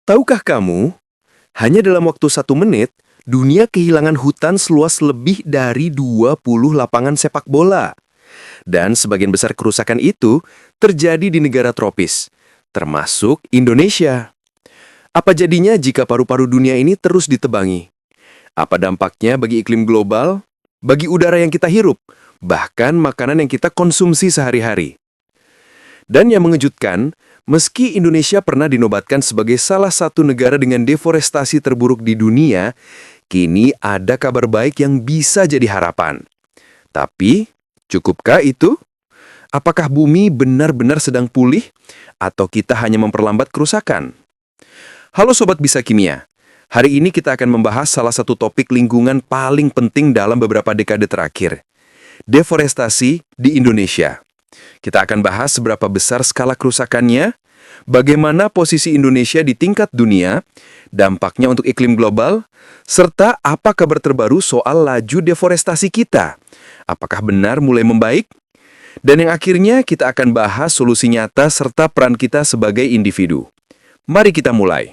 Tahukah kamu, hanya dalam waktu 1 menit, dunia kehilangan hutan seluas lebih dari 20 lapangan sepak bola. Dan sebagian besar kerusakan itu terjadi di negara tropis, termasuk Indonesia. Apa jadinya jika paru-paru dunia ini terus ditebangi? Apa dampaknya bagi iklim global, bagi udara yang kita hirup, bahkan makanan yang kita konsumsi sehari-hari? Dan yang mengejutkan, meski Indonesia pernah dinobatkan sebagai salah satu negara dengan deforestasi terburuk di dunia, kini ada kabar baik yang bisa jadi harapan. Tapi, cukupkah itu? Apakah bumi benar-benar sedang pulih, atau kita hanya memperlambat kerusakan? Halo Sobat Bisa Kimia, hari ini kita akan membahas salah satu topik lingkungan paling penting dalam beberapa dekade terakhir, deforestasi di Indonesia. Kita akan bahas seberapa besar skala kerusakannya, bagaimana posisi Indonesia di tingkat dunia, dampaknya untuk iklim global, serta apa kabar terbaru soal laju deforestasi kita. Apakah benar mulai membaik? Dan yang akhirnya kita akan bahas solusi nyata serta peran kita sebagai individu. Mari kita mulai.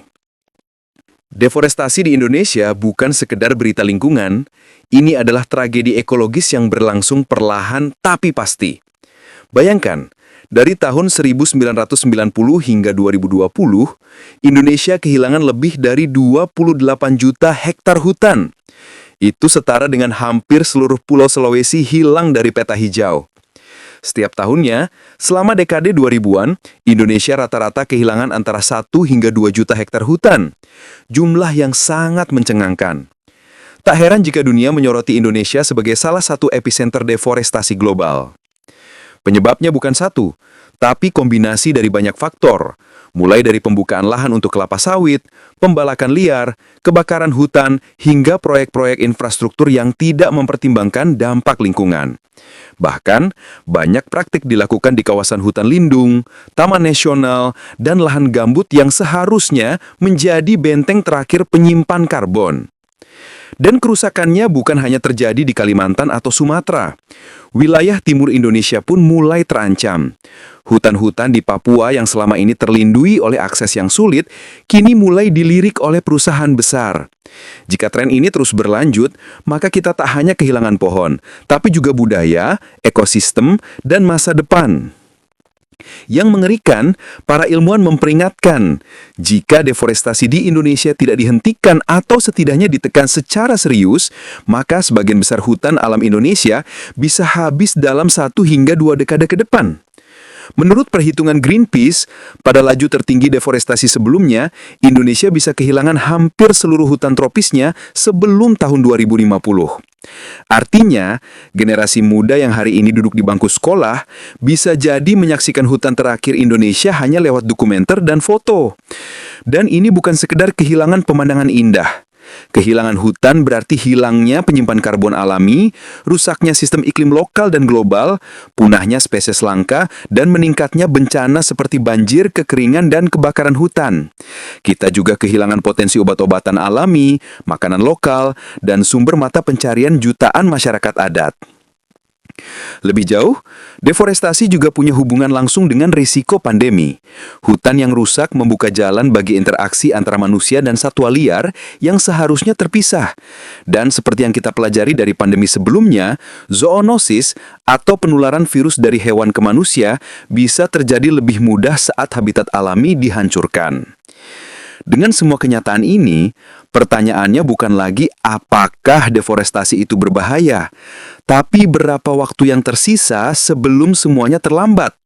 Deforestasi di Indonesia bukan sekedar berita lingkungan, ini adalah tragedi ekologis yang berlangsung perlahan tapi pasti. Bayangkan, dari tahun 1990 hingga 2020, Indonesia kehilangan lebih dari 28 juta hektar hutan. Itu setara dengan hampir seluruh pulau Sulawesi hilang dari peta hijau. Setiap tahunnya, selama dekade 2000-an, Indonesia rata-rata kehilangan antara 1 hingga 2 juta hektar hutan. Jumlah yang sangat mencengangkan. Tak heran jika dunia menyoroti Indonesia sebagai salah satu epicenter deforestasi global. Penyebabnya bukan satu, tapi kombinasi dari banyak faktor, mulai dari pembukaan lahan untuk kelapa sawit, pembalakan liar, kebakaran hutan, hingga proyek-proyek infrastruktur yang tidak mempertimbangkan dampak lingkungan. Bahkan, banyak praktik dilakukan di kawasan hutan lindung, taman nasional, dan lahan gambut yang seharusnya menjadi benteng terakhir penyimpan karbon. Dan kerusakannya bukan hanya terjadi di Kalimantan atau Sumatera. Wilayah timur Indonesia pun mulai terancam. Hutan-hutan di Papua yang selama ini terlindui oleh akses yang sulit, kini mulai dilirik oleh perusahaan besar. Jika tren ini terus berlanjut, maka kita tak hanya kehilangan pohon, tapi juga budaya, ekosistem, dan masa depan. Yang mengerikan, para ilmuwan memperingatkan, jika deforestasi di Indonesia tidak dihentikan atau setidaknya ditekan secara serius, maka sebagian besar hutan alam Indonesia bisa habis dalam 1 hingga 2 dekade ke depan. Menurut perhitungan Greenpeace, pada laju tertinggi deforestasi sebelumnya, Indonesia bisa kehilangan hampir seluruh hutan tropisnya sebelum tahun 2050. Artinya, generasi muda yang hari ini duduk di bangku sekolah bisa jadi menyaksikan hutan terakhir Indonesia hanya lewat dokumenter dan foto. Dan ini bukan sekedar kehilangan pemandangan indah. Kehilangan hutan berarti hilangnya penyimpan karbon alami, rusaknya sistem iklim lokal dan global, punahnya spesies langka, dan meningkatnya bencana seperti banjir, kekeringan, dan kebakaran hutan. Kita juga kehilangan potensi obat-obatan alami, makanan lokal, dan sumber mata pencarian jutaan masyarakat adat. Lebih jauh, deforestasi juga punya hubungan langsung dengan risiko pandemi. Hutan yang rusak membuka jalan bagi interaksi antara manusia dan satwa liar yang seharusnya terpisah. Dan seperti yang kita pelajari dari pandemi sebelumnya, zoonosis atau penularan virus dari hewan ke manusia bisa terjadi lebih mudah saat habitat alami dihancurkan. Dengan semua kenyataan ini, pertanyaannya bukan lagi apakah deforestasi itu berbahaya, tapi berapa waktu yang tersisa sebelum semuanya terlambat.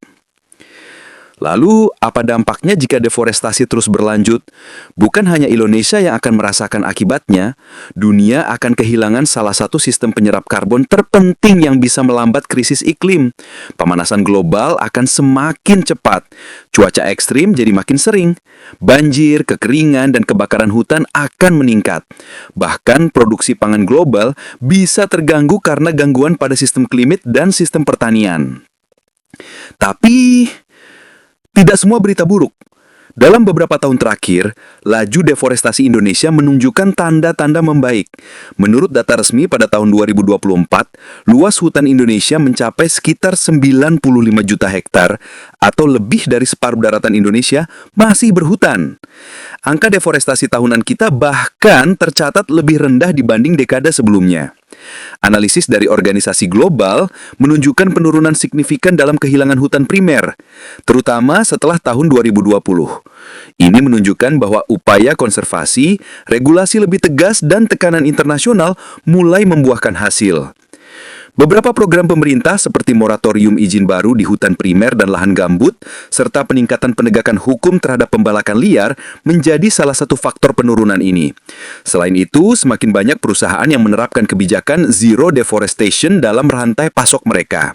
Lalu, apa dampaknya jika deforestasi terus berlanjut? Bukan hanya Indonesia yang akan merasakan akibatnya, dunia akan kehilangan salah satu sistem penyerap karbon terpenting yang bisa melambat krisis iklim. Pemanasan global akan semakin cepat, cuaca ekstrim jadi makin sering, banjir, kekeringan, dan kebakaran hutan akan meningkat. Bahkan produksi pangan global bisa terganggu karena gangguan pada sistem klimat dan sistem pertanian. Tapi tidak semua berita buruk. Dalam beberapa tahun terakhir, laju deforestasi Indonesia menunjukkan tanda-tanda membaik. Menurut data resmi pada tahun 2024, luas hutan Indonesia mencapai sekitar 95 juta hektar atau lebih dari separuh daratan Indonesia masih berhutan. Angka deforestasi tahunan kita bahkan tercatat lebih rendah dibanding dekade sebelumnya. Analisis dari organisasi global menunjukkan penurunan signifikan dalam kehilangan hutan primer, terutama setelah tahun 2020. Ini menunjukkan bahwa upaya konservasi, regulasi lebih tegas, dan tekanan internasional mulai membuahkan hasil. Beberapa program pemerintah seperti moratorium izin baru di hutan primer dan lahan gambut, serta peningkatan penegakan hukum terhadap pembalakan liar menjadi salah satu faktor penurunan ini. Selain itu, semakin banyak perusahaan yang menerapkan kebijakan zero deforestation dalam rantai pasok mereka.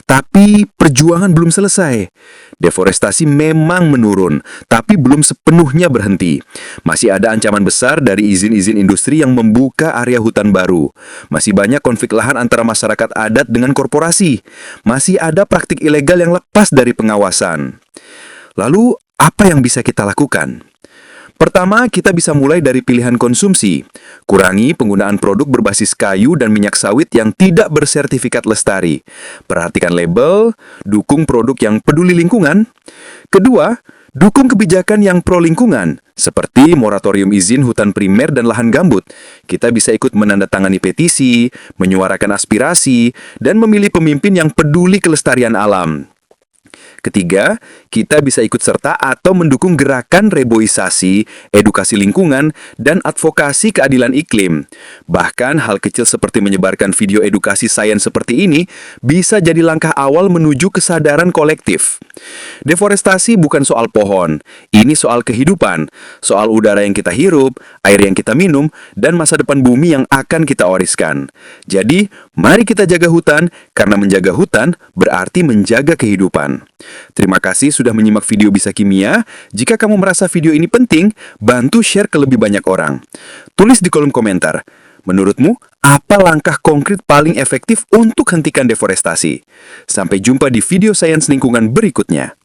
Tapi perjuangan belum selesai. Deforestasi memang menurun, tapi belum sepenuhnya berhenti. Masih ada ancaman besar dari izin-izin industri yang membuka area hutan baru. Masih banyak konflik lahan antara masyarakat adat dengan korporasi. Masih ada praktik ilegal yang lepas dari pengawasan. Lalu, apa yang bisa kita lakukan? Pertama, kita bisa mulai dari pilihan konsumsi. Kurangi penggunaan produk berbasis kayu dan minyak sawit yang tidak bersertifikat lestari. Perhatikan label, dukung produk yang peduli lingkungan. Kedua, dukung kebijakan yang pro lingkungan, seperti moratorium izin hutan primer dan lahan gambut. Kita bisa ikut menandatangani petisi, menyuarakan aspirasi, dan memilih pemimpin yang peduli kelestarian alam. Ketiga, kita bisa ikut serta atau mendukung gerakan reboisasi, edukasi lingkungan, dan advokasi keadilan iklim. Bahkan hal kecil seperti menyebarkan video edukasi sains seperti ini bisa jadi langkah awal menuju kesadaran kolektif. Deforestasi bukan soal pohon, ini soal kehidupan, soal udara yang kita hirup, air yang kita minum, dan masa depan bumi yang akan kita wariskan. Jadi, mari kita jaga hutan, karena menjaga hutan berarti menjaga kehidupan. Terima kasih sudah menyimak video Bisa Kimia. Jika kamu merasa video ini penting, bantu share ke lebih banyak orang. Tulis di kolom komentar, menurutmu, apa langkah konkret paling efektif untuk hentikan deforestasi? Sampai jumpa di video sains lingkungan berikutnya.